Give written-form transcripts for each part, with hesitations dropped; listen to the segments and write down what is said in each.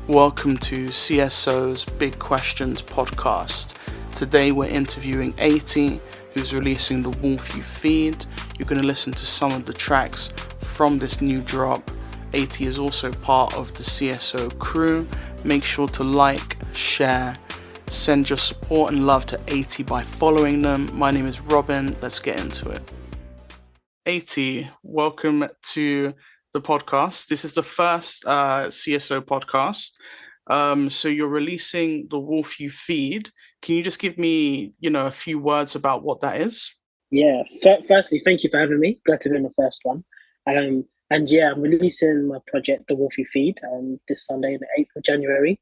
Welcome to CSO'S Big Questions podcast. Today we're interviewing 80, who's releasing the Wolf You Feed. You're going to listen to some of the tracks from this new drop. 80 is also part of the CSO crew. Make sure to like, share, send your support and love to 80 by following them. My name is Robin. Let's get into it. 80, welcome to the podcast. This is the first CSO podcast. So you're releasing the Wolf You Feed. Can you just give me, a few words about what that is? Yeah. Firstly, thank you for having me. Glad to be in the first one. I'm releasing my project, The Wolf You Feed, this Sunday, the 8th of January.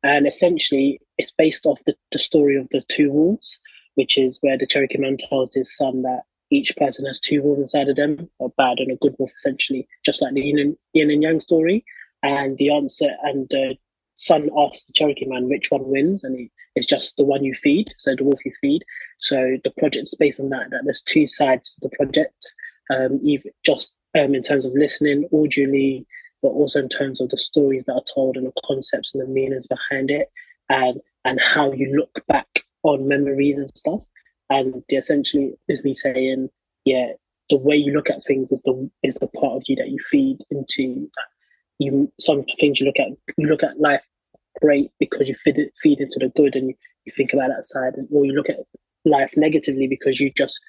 And essentially, it's based off the story of the two wolves, which is where the Cherokee man tells his son that each person has two wolves inside of them, a bad and a good wolf, essentially, just like the yin and yang story. And the son asks the Cherokee man which one wins, and it's just the one you feed, so the wolf you feed. So the project's based on that there's two sides to the project, in terms of listening audibly, but also in terms of the stories that are told and the concepts and the meanings behind it, and how you look back on memories and stuff. And essentially is me saying, the way you look at things is the part of you that you feed into. Some things you look at life great because you feed into the good and you think about that side, or you look at life negatively because you just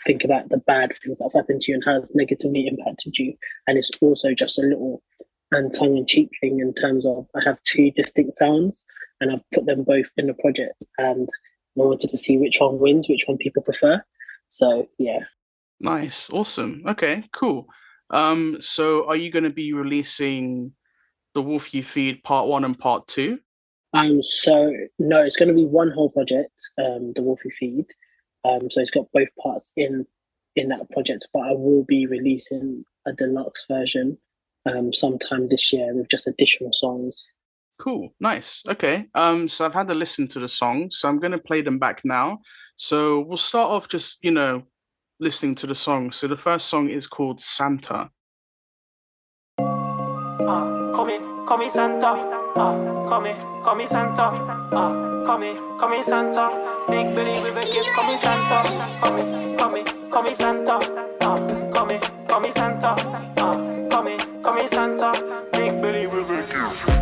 think about the bad things that have happened to you and how it's negatively impacted you. And it's also just a little tongue-in-cheek thing in terms of I have two distinct sounds and I've put them both in the project, and I wanted to see which one wins, which one people prefer. So, yeah. Nice. Awesome. Okay, cool. So are you going to be releasing the Wolf You Feed Part 1 and Part 2? So, no, it's going to be one whole project, the Wolf You Feed. So it's got both parts in that project, but I will be releasing a deluxe version sometime this year with just additional songs. Cool. Nice. Okay. So I've had to listen to the songs, so I'm going to play them back now. So we'll start off just, listening to the song. So the first song is called Santa. Call me Santa. Call me Santa. Call me Santa. Big belly with a gift. Call me Santa. Call me Santa. Call me Santa. Call me Santa. Big belly with a gift.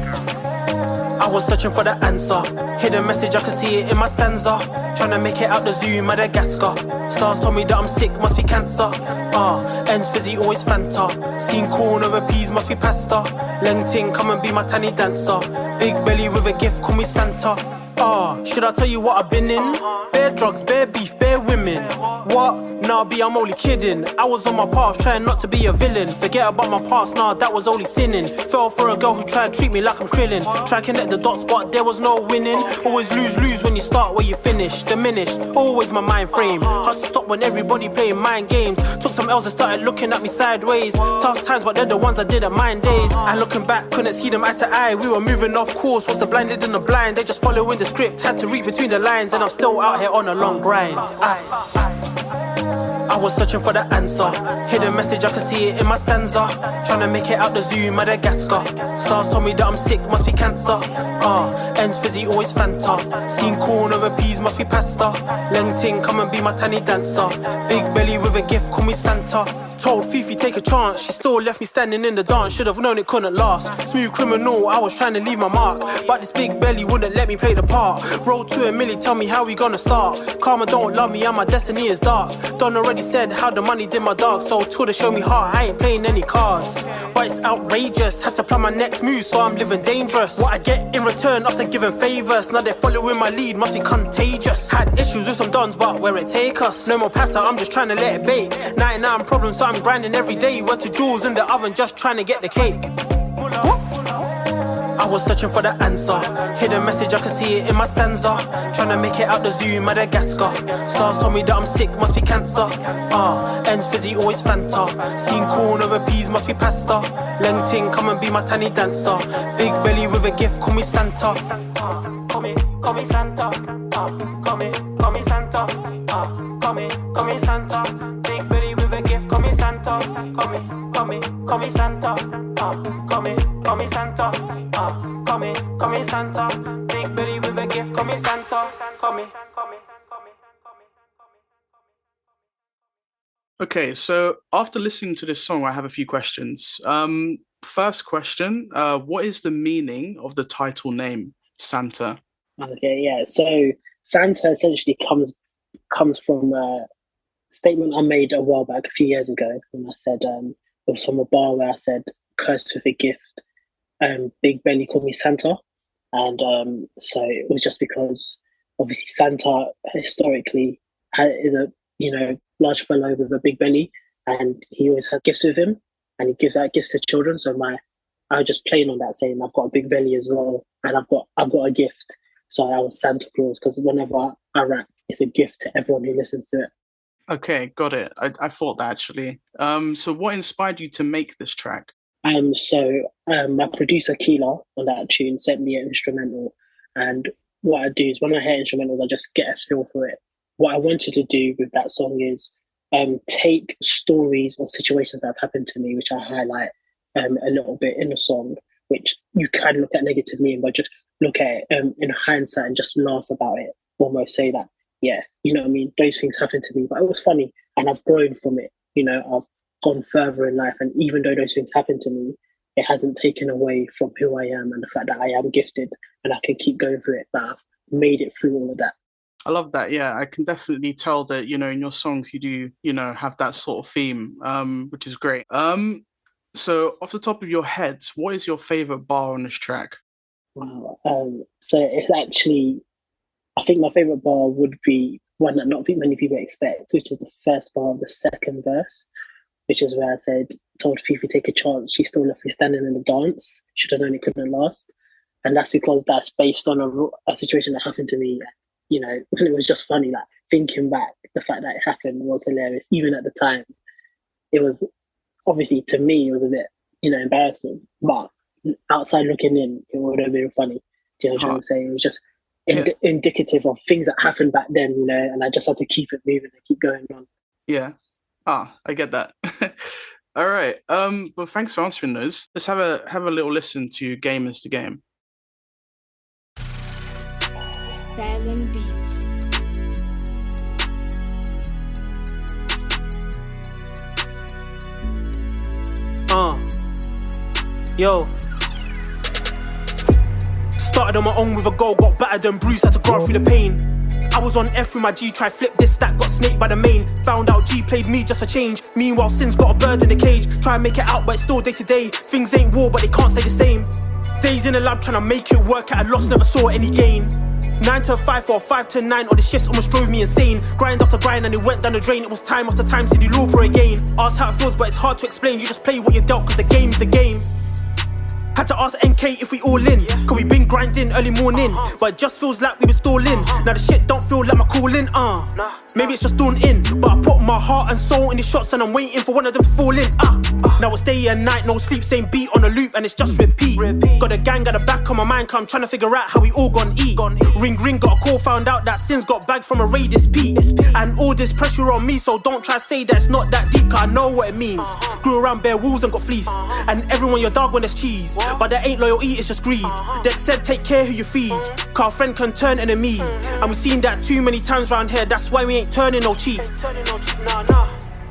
I was searching for the answer. Hidden message, I could see it in my stanza. Trying to make it out the zoo, Madagascar. Stars told me that I'm sick, must be cancer. Ends fizzy, always Fanta. Seen corn over peas, must be pasta. Leng ting, come and be my tiny dancer. Big belly with a gift, call me Santa. Should I tell you what I've been in? Bare drugs, bare beef, bare women. What? Nah, I'm only kidding. I was on my path, trying not to be a villain. Forget about my past, nah, that was only sinning. Fell for a girl who tried to treat me like I'm Krillin. Try to connect the dots, but there was no winning. Always lose when you start where you finish. Diminished, always my mind frame. Hard to stop when everybody playing mind games. Took some L's and started looking at me sideways. Tough times, but they're the ones I did at mine days. And looking back, couldn't see them eye to eye. We were moving off course, what's the blinded and the blind? They just following the script, had to read between the lines. And I'm still out here on a long grind. I was searching for the answer. Hidden message, I could see it in my stanza. Trying to make it out the zoo, Madagascar. Stars told me that I'm sick, must be cancer. Ends fizzy, always Fanta. Seen corn over peas, must be pasta. Leng ting, come and be my tiny dancer. Big belly with a gift, call me Santa. Told Fifi take a chance, she still left me standing in the dance. Should've known it couldn't last. Smooth criminal, I was trying to leave my mark, but this big belly wouldn't let me play the part. Roll to a milli, tell me how we gonna start. Karma don't love me and my destiny is dark. Don already said how the money did my dark, so till they show me heart, I ain't playing any cards. But it's outrageous, had to plan my next move, so I'm living dangerous. What I get in return after giving favours, now they're following my lead, must be contagious. Had issues with some dons, but where it take us? No more passer, I'm just trying to let it bake. 99 problems, so I'm grinding every day. Went to jewels in the oven, just trying to get the cake. I was searching for the answer. Hidden message, I could see it in my stanza. Trying to make it out the zoo, Madagascar. Stars told me that I'm sick, must be cancer. Ends fizzy, always Fanta. Seen corn over peas, must be pasta. Leng ting, come and be my tiny dancer. Big belly with a gift, call me Santa. Call me Santa. Call me Santa. Call me Santa. Big belly with a gift, call me Santa. Call me Santa. Call me Santa. Call me Santa. Big belly with a gift, call me Santa. Call me. Okay, so after listening to this song, I have a few questions. First question, what is the meaning of the title name, Santa? Okay, yeah. So Santa essentially comes from a statement I made a while back, a few years ago, when I said it was from a bar where I said, "Cursed with a gift, big belly call me Santa," and so it was just because obviously Santa historically is a large fellow with a big belly, and he always had gifts with him, and he gives out gifts to children. So I was just playing on that, saying I've got a big belly as well, and I've got a gift. So I was Santa Claus because whenever I rap, it's a gift to everyone who listens to it. Okay, got it. I thought that actually. So what inspired you to make this track? My producer Keela on that tune sent me an instrumental, and what I do is when I hear instrumentals, I just get a feel for it. What I wanted to do with that song is take stories or situations that have happened to me, which I highlight a little bit in the song, which you can look at negatively, but just look at it in hindsight and just laugh about it, almost say that, yeah, you know what I mean? Those things happened to me, but it was funny and I've grown from it. I've gone further in life, and even though those things happened to me, it hasn't taken away from who I am and the fact that I am gifted and I can keep going through it, that I've made it through all of that. I love that. Yeah, I can definitely tell that, in your songs you do, have that sort of theme, which is great. So off the top of your head, what is your favorite bar on this track? Wow. So it's actually, I think my favorite bar would be one that not many people expect, which is the first bar of the second verse, which is where I said, "Told Fifi take a chance, she still left me standing in the dance. Should have known it couldn't last." And that's because that's based on a situation that happened to me. It was just funny. Like thinking back, the fact that it happened was hilarious. Even at the time, it was obviously to me it was a bit embarrassing, but outside looking in, it would have been funny. Do you know what I'm saying? It was just indicative of things that happened back then, and I just had to keep it moving and keep going on. Yeah. I get that. All right. Well, thanks for answering those. Let's have a little listen to Game is the Game. Styling Beats. Yo. Started on my own with a goal, got battered and bruised, had to grow through the pain. I was on F with my G, tried flip this stack, got snaked by the main. Found out G played me just for change. Meanwhile, Sin's got a bird in the cage. Try and make it out, but it's still day to day. Things ain't war, but they can't stay the same. Days in the lab trying to make it work at a loss, never saw any gain. 9 to 5 or 5 to 9, or the shifts almost drove me insane. Grind after grind and it went down the drain. It was time after time, so you looper again. Ask how it feels, but it's hard to explain. You just play what you're dealt, cause the game's the game. Had to ask NK if we all in, cause we been grinding early morning, but it just feels like we was stalling. Now the shit don't feel like my calling, maybe it's just daunting, but I put my heart and soul in the shots and I'm waiting for one of them to fall in, Now it's day and night, no sleep, same beat on a loop and it's just repeat. Got a gang at the back of my mind, come trying to figure out how we all gon' eat. Ring, got a call, found out that Sin's got bagged from a Raiders peak. And all this pressure on me, so don't try to say that it's not that deep, cause I know what it means. Grew around bare walls and got fleeced, and everyone your dog when there's cheese. But there ain't loyalty, it's just greed. Dex said take care who you feed, cause a friend can turn enemy. And we've seen that too many times round here, that's why we ain't turning no cheat.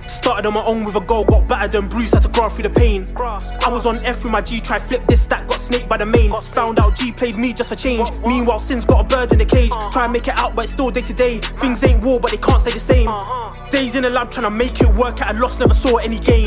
Started on my own with a goal, got battered and bruised, had to grow through the pain. I was on F with my G, tried flip this stack, got snaked by the main. Found out G played me just for change. Meanwhile, Sin's got a bird in the cage. Try and make it out, but it's still day to day. Things ain't war, but they can't stay the same. Days in the lab trying to make it work at a loss, never saw any gain.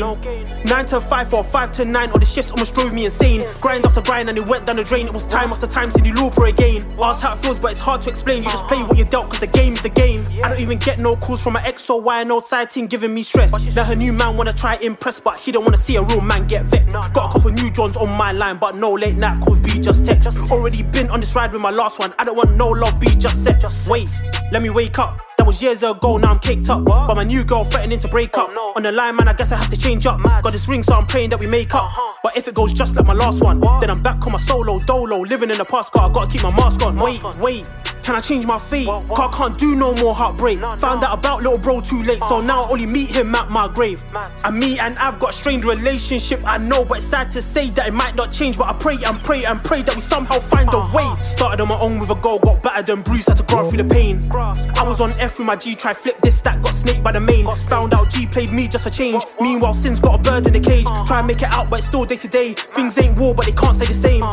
9 to 5 or 5 to 9, or the shifts almost drove me insane. Grind after grind and it went down the drain. It was time after time, so you looper again. Ask how it feels, but it's hard to explain. You just play what you're dealt, cause the game's the game. I don't even get no calls from my ex or Y, an old side team giving me stress. Now her new man wanna try impress, but he don't wanna see a real man get vexed. Got a couple new Johns on my line, but no late night calls, be just text. Already been on this ride with my last one, I don't want no love, be just set. Wait, let me wake up. That was years ago, now I'm caked up. But my new girl threatening to break up. On the line, man, I guess I have to change up. Got this ring, so I'm praying that we make up. But if it goes just like my last one, then I'm back on my solo dolo, living in the past, I gotta keep my mask on. Wait, can I change my fate? Cause I can't do no more heartbreak. Found out about little bro too late, so now I only meet him at my grave. And me and I've got a strange relationship, I know, but it's sad to say that it might not change. But I pray and pray and pray that we somehow find a way. Started on my own with a goal, got battered and bruised, had to grow through the pain. I was on F with my G, try flip this stack, got snaked by the main. Found out G played me just for change. Meanwhile sin's got a bird in the cage. Try and make it out but it's still day to day. Things ain't war but they can't stay the same.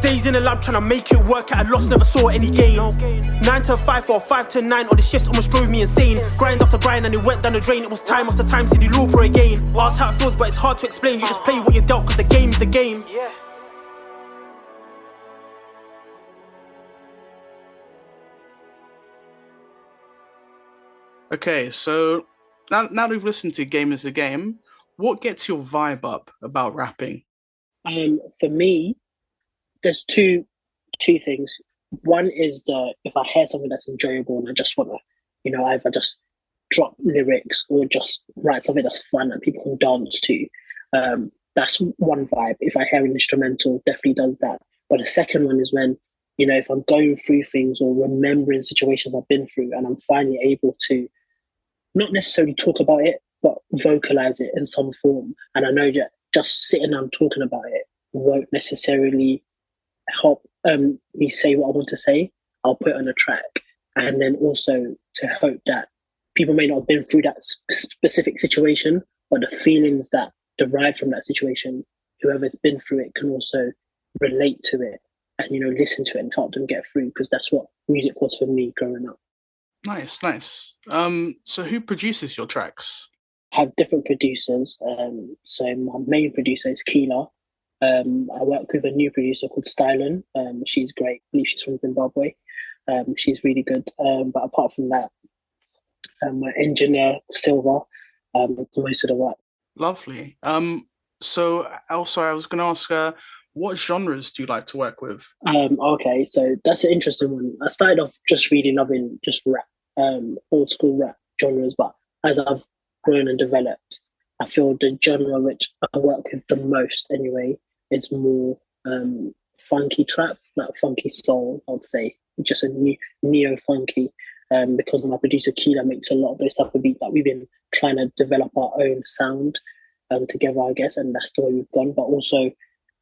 Days in the lab trying to make it work, at a loss, never saw any gain. 9 to 5 or 5 to 9, all the shifts almost drove me insane. Grind after grind and it went down the drain. It was time after time, see the looper again. Ask how it feels but it's hard to explain. You just play what you're dealt cause the game's the game. Okay, so now that we've listened to Game is a Game, what gets your vibe up about rapping? For me, there's two things. One is if I hear something that's enjoyable and I just want to, either just drop lyrics or just write something that's fun that people can dance to. That's one vibe. If I hear an instrumental, definitely does that. But the second one is when, if I'm going through things or remembering situations I've been through and I'm finally able to not necessarily talk about it, but vocalize it in some form. And I know that just sitting and talking about it won't necessarily help me say what I want to say. I'll put it on a track. And then also to hope that people may not have been through that specific situation, but the feelings that derive from that situation, whoever's been through it can also relate to it and, listen to it and help them get through, because that's what music was for me growing up. Nice. So who produces your tracks? I have different producers. So my main producer is Keela. I work with a new producer called Stylen. She's great. I believe she's from Zimbabwe. She's really good. But apart from that, my engineer, Silva, does most of the work. Lovely. So also I was going to ask, what genres do you like to work with? Okay, so that's an interesting one. I started off just really loving just rap, old school rap genres, but as I've grown and developed, I feel the genre which I work with the most anyway is more funky trap, like funky soul, I would say. Just a neo-funky, because my producer Keela makes a lot of those type of beats that we've been trying to develop our own sound together, I guess, and that's the way we've gone. But also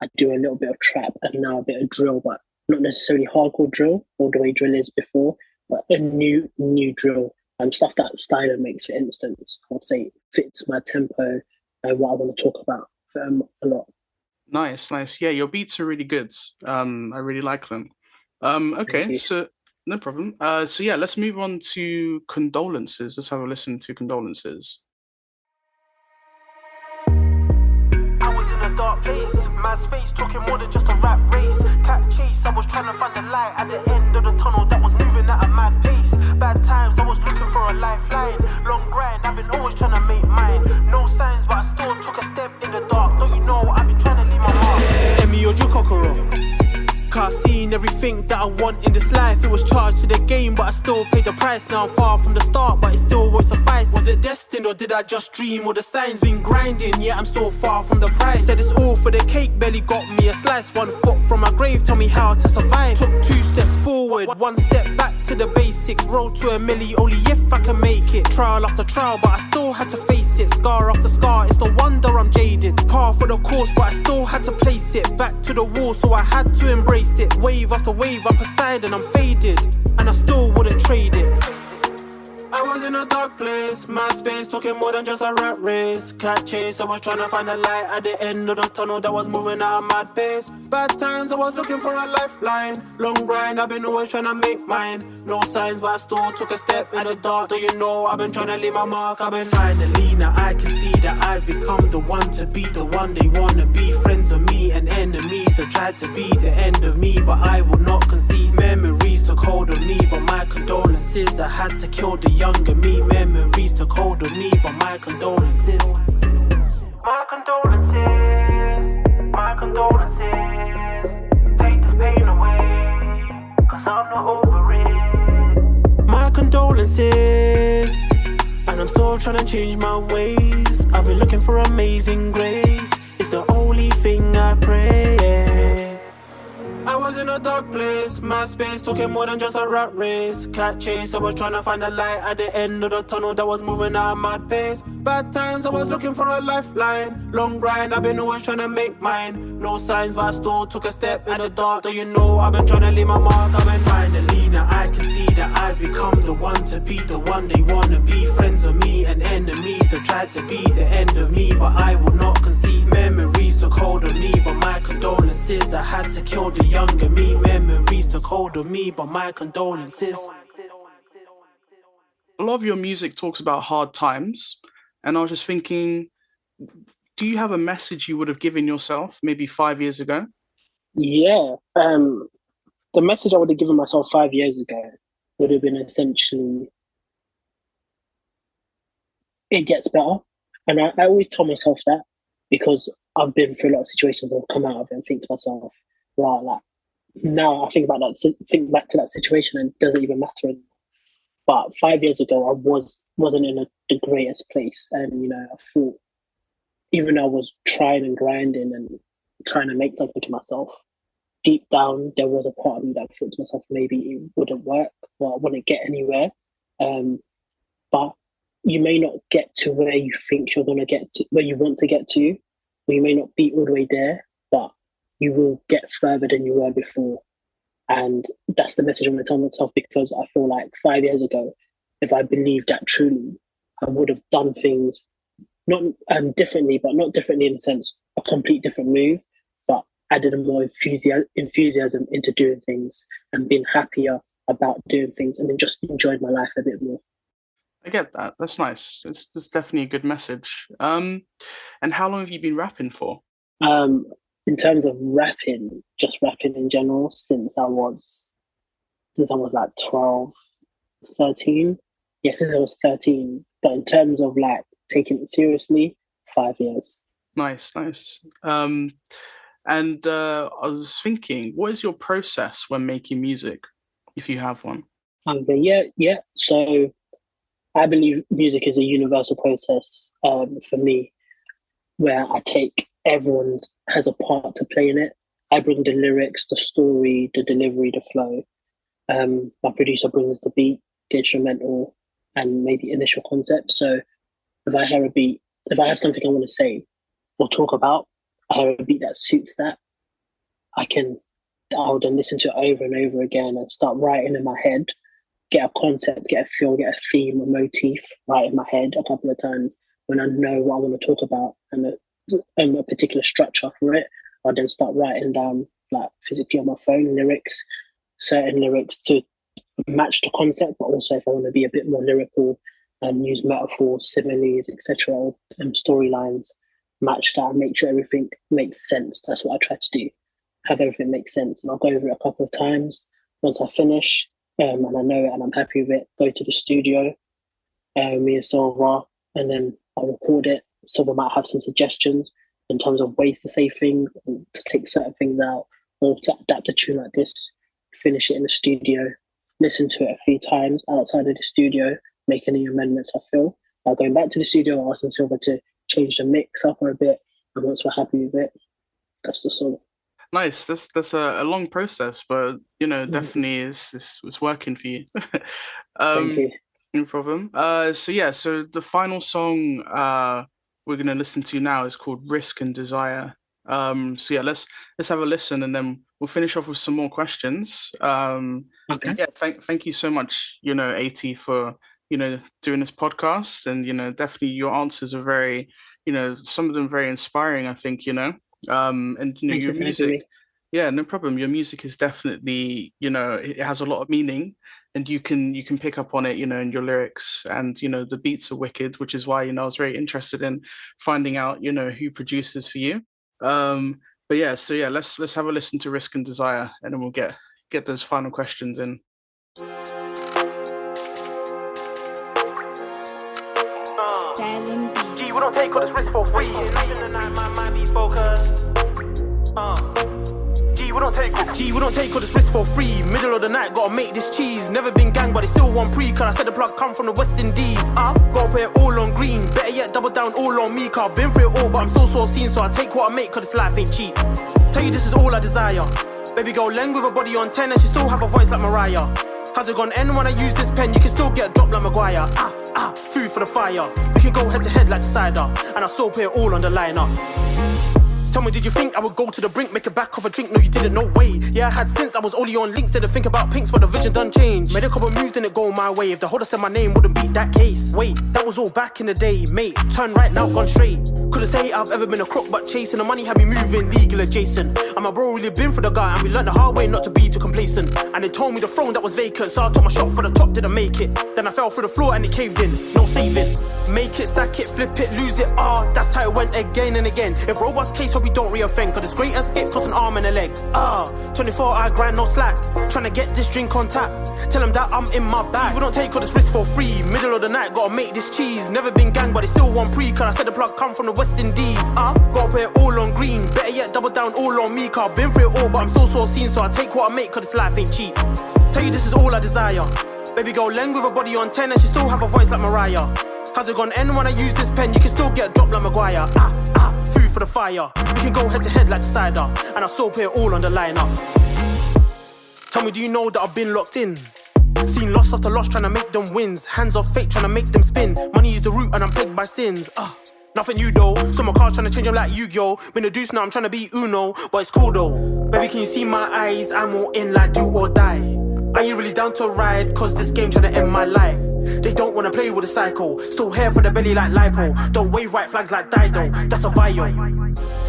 I do a little bit of trap and now a bit of drill, but not necessarily hardcore drill or the way drill is before, but a new drill. Stuff that Styler makes, for instance, I would say fits my tempo and what I want to talk about a lot. Nice. Yeah, your beats are really good. I really like them. Okay, so no problem. So yeah, let's move on to Condolences. Let's have a listen to Condolences. I was in a dark place, mad space, talking more than just a rat race. Cat chase, I was trying to find the light at the end of the tunnel that was moving at a mad pace. Bad times, I was looking for a lifeline. Long grind, I've been always trying to make mine. No signs, but I still took a step in the dark. Don't you know, I've been trying to leave my mark. Emi Ojo Kokoro. Cause seen everything that I want in this life. It was charged to the game, but I still paid the price. Now I'm far from the start, but it still won't suffice. Was it destined or did I just dream? Or the signs been grinding, yet I'm still far from the price. Said it's all for the cake, barely got me a slice. 1 foot from my grave, tell me how to survive. Took 2 steps forward, 1 step back to the basics. Road to a milli, only if I can make it. Trial after trial, but I still had to face it. Scar after scar, it's no wonder I'm jaded. Par for the course, but I still had to place it. Back to the wall, so I had to embrace it. Wave after wave, I'm Poseidon, I'm faded, and I still wouldn't trade it. I was in a dark place, mad space, talking more than just a rat race. Cat chase, I was trying to find a light at the end of the tunnel that was moving at a mad pace. Bad times, I was looking for a lifeline. Long grind, I've been always trying to make mine. No signs, but I still took a step in the dark. Do you know, I've been trying to leave my mark. I've been finally, now I can see that I've become the one to be the one they wanna be. Friends of me and enemies have tried to be the end of me, but I will not concede. Memories took hold of me, but my condolences, I had to kill the younger me. Memories took hold of me, but my condolences. My condolences, my condolences. Take this pain away, cause I'm not over it. My condolences, and I'm still trying to change my ways. I've been looking for amazing grace. It's the only thing pray, yeah. I was in a dark place, mad space, talking more than just a rat race. Cat chase, I was trying to find a light at the end of the tunnel that was moving at a mad pace. Bad times, I was looking for a lifeline. Long grind, I've been always trying to make mine. No signs, but I still took a step in the dark. Do you know, I've been trying to leave my mark. I've been finally, now I can see that I've become the one to be the one they wanna be. Friends of me and enemies have tried to be the end of me, but I will not concede. Memories took hold of me, but my condolences, I had to kill the younger me. Memories took hold of me, but my condolences. A lot of your music talks about hard times, and I was just thinking, do you have a message you would have given yourself maybe 5 years ago? Yeah. The message I would have given myself 5 years ago would have been essentially, it gets better. And I always tell myself that because I've been through a lot of situations. I've come out of it and think to myself, right, like now I think about that, think back to that situation, and it doesn't even matter anymore. But 5 years ago, I wasn't in the greatest place, and I thought, even though I was trying and grinding and trying to make something to myself, deep down there was a part of me that thought to myself, maybe it wouldn't work, or I wouldn't get anywhere. But you may not get to where you think you're going to get to, where you want to get to, or you may not be all the way there, but you will get further than you were before. And that's the message I'm going to tell myself, because I feel like 5 years ago, if I believed that truly, I would have done things not differently, but not differently in the sense a complete different move, but added a more enthusiasm into doing things and being happier about doing things, and then just enjoyed my life a bit more. I get that. That's nice. It's definitely a good message. And how long have you been rapping for? In terms of rapping, just rapping in general, since I was like 12, 13. Yeah, since I was 13. But in terms of like taking it seriously, 5 years. Nice. And I was thinking, what is your process when making music, if you have one? Yeah. So I believe music is a universal process for me, where I take everyone has a part to play in it. I bring the lyrics, the story, the delivery, the flow. My producer brings the beat, the instrumental, and maybe initial concept. So if I hear a beat, if I have something I want to say or talk about, I hear a beat that suits that, I'll then listen to it over and over again and start writing in my head, get a concept, get a feel, get a theme, a motif right in my head a couple of times. When I know what I want to talk about and a particular structure for it, I'll then start writing down, like physically on my phone, certain lyrics to match the concept, but also if I want to be a bit more lyrical and use metaphors, similes, etc., and storylines, match that and make sure everything makes sense. That's what I try to do, have everything make sense. And I'll go over it a couple of times. Once I finish and I know it and I'm happy with it, go to the studio, me and Silver, and then I'll record it. Silver might have some suggestions in terms of ways to say things, or to take certain things out, or to adapt a tune like this, finish it in the studio, listen to it a few times outside of the studio, make any amendments I feel. I'll go back to the studio, asking Silver to change the mix up a bit, and once we're happy with it, that's the song. Nice. That's a long process, but definitely it's working for you. Thank you. No problem. So the final song we're gonna listen to now is called Risk and Desire. Let's have a listen, and then we'll finish off with some more questions. Okay. Yeah, thank you so much, AT, for doing this podcast, and definitely your answers are very, some of them very inspiring, I think, and your music. Yeah, no problem. Your music is definitely, it has a lot of meaning, and you can pick up on it, in your lyrics, and the beats are wicked, which is why I was very interested in finding out who produces for you. But yeah, let's have a listen to Risk and Desire, and then we'll get those final questions in. Gee, we don't take all this risk for free. Gee, we we don't take all this risk for free. Middle of the night, gotta make this cheese. Never been gang, but it's still one pre. Cause I said the plug come from the West Indies. Gotta put it all on green. Better yet, double down all on me. Cause I've been through it all, but I'm still so seen. So I take what I make, cause this life ain't cheap. Tell you this is all I desire. Baby girl Leng with a body on 10 and she still have a voice like Mariah. How's it gone end when I use this pen? You can still get dropped like Maguire. Food for the fire. We can go head to head like the cider. And I still put it all on the liner. Tell me, did you think I would go to the brink, make it back off a drink? No, you didn't, no way. Yeah, I had stints, I was only on links, didn't think about pinks, but the vision done changed. Made a couple moves, didn't go my way. If the holder said my name, wouldn't beat that case. Wait, that was all back in the day, mate. Turn right now, gone straight. Couldn't say I've ever been a crook, but chasing the money had me moving legal adjacent. And my bro really been for the guy, and we learned the hard way not to be too complacent. And they told me the throne that was vacant, so I took my shot for the top, didn't make it. Then I fell through the floor and it caved in, no saving. Make it, stack it, flip it, lose it, that's how it went again and again. If robust case, hope we don't reoffend, cause it's great escape cost an arm and a leg. 24-hour grind, no slack. Tryna get this drink on tap. Tell them that I'm in my bag. We don't take all this risk for free. Middle of the night, gotta make this cheese. Never been gang, but it's still one pre. Cause I said the plug come from the West Indies. Gotta put it all on green. Better yet, double down all on me. Cause I've been through it all, but I'm still so seen. So I take what I make, cause this life ain't cheap. Tell you this is all I desire. Baby girl Leng with a body on 10 and she still have a voice like Mariah. How's it gone end when I use this pen? You can still get dropped like Maguire. Food for the fire. We can go head to head like the cider. And I still put it all on the liner. Tell me, do you know that I've been locked in? Seen loss after loss, trying to make them wins. Hands off fate, trying to make them spin. Money is the root and I'm plagued by sins. Nothing new though. So my car's trying to change them like Yu-Gi-Oh. Been a deuce now, I'm trying to be Uno. But it's cool though. Baby, can you see my eyes? I'm all in like do or die. Are you really down to ride? Cause this game trying to end my life. They don't wanna play with a cycle. Still hair for the belly like lipo. Don't wave white flags like Dido. That's a vial.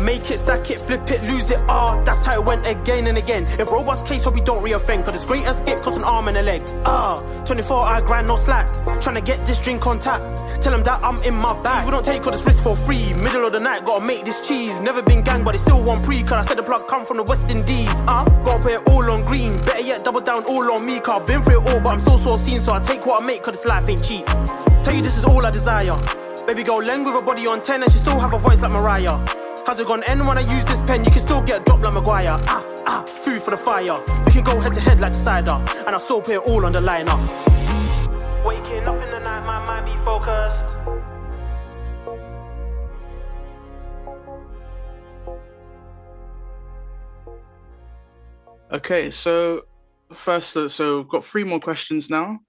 Make it, stack it, flip it, lose it, that's how it went again and again. If robust case, hope we don't reoffend. Cause this great escape cost an arm and a leg. 24-hour grind, no slack. Tryna get this drink on tap. Tell them that I'm in my bag. We don't take all this risk for free. Middle of the night, gotta make this cheese. Never been gang, but it's still one pre. Cause I said the plug come from the West Indies. Gotta put it all on green. Better yet, double down all on me. Cause I've been through it all, but I'm still so seen. So I take what I make, cause this life ain't cheap. Tell you this is all I desire. Baby girl Leng with a body on 10 and she still have a voice like Mariah. How's it gone end when I use this pen? You can still get dropped like Maguire. Food for the fire. We can go head to head like the cider. And I still put it all on the liner. Waking up in the night, my mind be focused. Okay, so we've got 3 more questions now.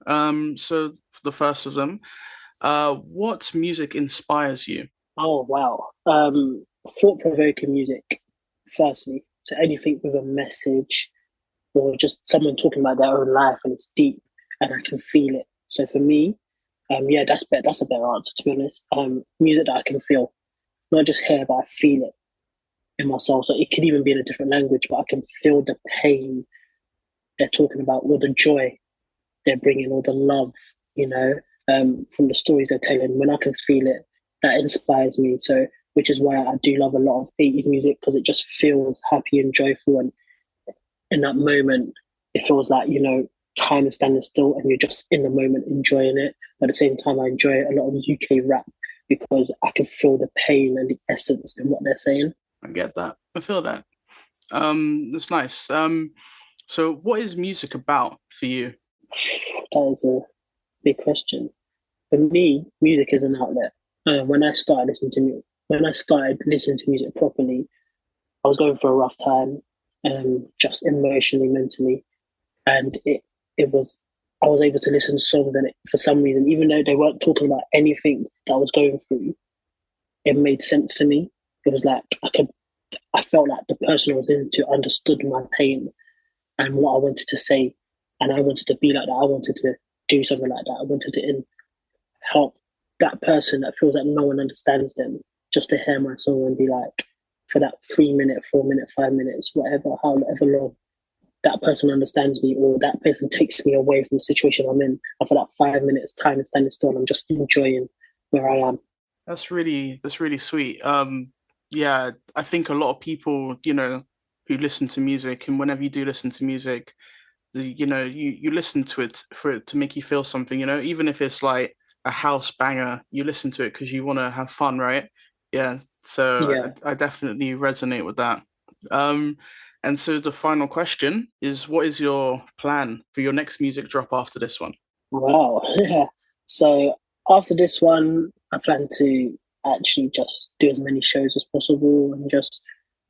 So the first of them, what music inspires you? Oh, wow. Thought-provoking music, firstly. So anything with a message or just someone talking about their own life and it's deep and I can feel it. So for me, that's a better answer, to be honest. Music that I can feel, not just hear, but I feel it in my soul. So it could even be in a different language, but I can feel the pain they're talking about, or the joy they're bringing, or the love, from the stories they're telling. When I can feel it, that inspires me. So, which is why I do love a lot of 80s music, because it just feels happy and joyful. And in that moment, it feels like, time is standing still and you're just in the moment enjoying it. But at the same time, I enjoy a lot of UK rap because I can feel the pain and the essence in what they're saying. I get that. I feel that. That's nice. So what is music about for you? That is a big question. For me, music is an outlet. When I started listening to music properly, I was going for a rough time, just emotionally, mentally, and I was able to listen to songs, and for some reason, even though they weren't talking about anything that I was going through, it made sense to me. It was like I felt like the person I was into understood my pain and what I wanted to say, and I wanted to be like that. I wanted to do something like that. I wanted to help that person that feels like no one understands them, just to hear my song and be like, for that 3 minute, 4 minute, 5 minutes, however long, that person understands me, or that person takes me away from the situation I'm in. And for that 5 minutes, time is standing still, and I'm just enjoying where I am. That's really sweet. Yeah, I think a lot of people, who listen to music, and whenever you do listen to music, you listen to it for it to make you feel something, even if it's like a house banger, you listen to it because you want to have fun, right? Yeah. So yeah. I definitely resonate with that. And so the final question is, what is your plan for your next music drop after this one? Wow. So after this one, I plan to actually just do as many shows as possible and just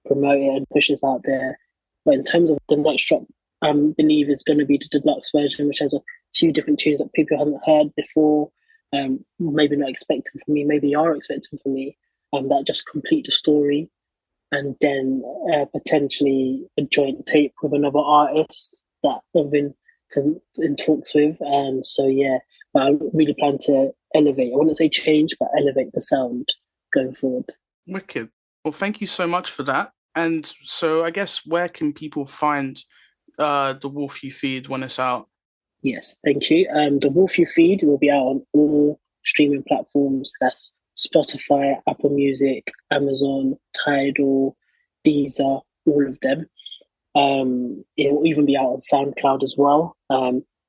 promote it and push this out there. But in terms of the next drop, I believe it's going to be the deluxe version, which has a few different tunes that people haven't heard before. Maybe not expecting from me, maybe are expecting from me, that just complete the story. And then potentially a joint tape with another artist that I've been in talks with. And so, yeah, but I really plan to elevate. I wouldn't say change, but elevate the sound going forward. Wicked. Well, thank you so much for that. And so I guess where can people find the Wolf You Feed when it's out? Yes, thank you. The Wolf You Feed will be out on all streaming platforms. That's Spotify, Apple Music, Amazon, Tidal, Deezer, all of them. It will even be out on SoundCloud as well,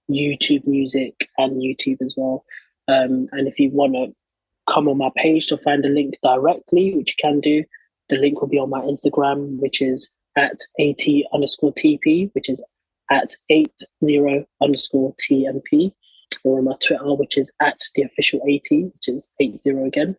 YouTube Music and YouTube as well. And if you want to come on my page to find the link directly, which you can do, the link will be on my Instagram, which is at AT_TP, which is at 80_TMP, or on my Twitter, which is at the official 80, which is 80 again.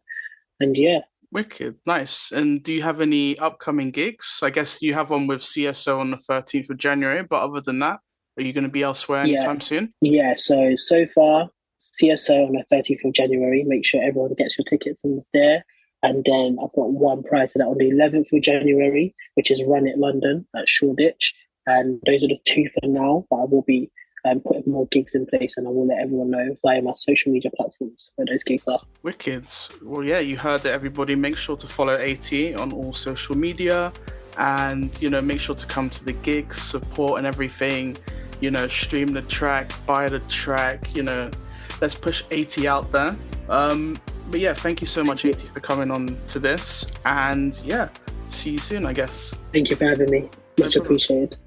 And yeah. Wicked. Nice. And do you have any upcoming gigs? I guess you have one with CSO on the 13th of January, but other than that, are you going to be elsewhere anytime soon? Yeah, so far, CSO on the 13th of January. Make sure everyone gets your tickets and is there. And then I've got one prior to that on the 11th of January, which is Run It London at Shoreditch. And those are the two for now, but I will be putting more gigs in place, and I will let everyone know via my social media platforms where those gigs are. Wicked. Well, yeah, you heard it, everybody. Make sure to follow AT on all social media, and, you know, make sure to come to the gigs, support and everything. You know, stream the track, buy the track, you know, let's push AT out there. But yeah, thank you so much, AT, for coming on to this. And yeah, see you soon, I guess. Thank you for having me. Much appreciated.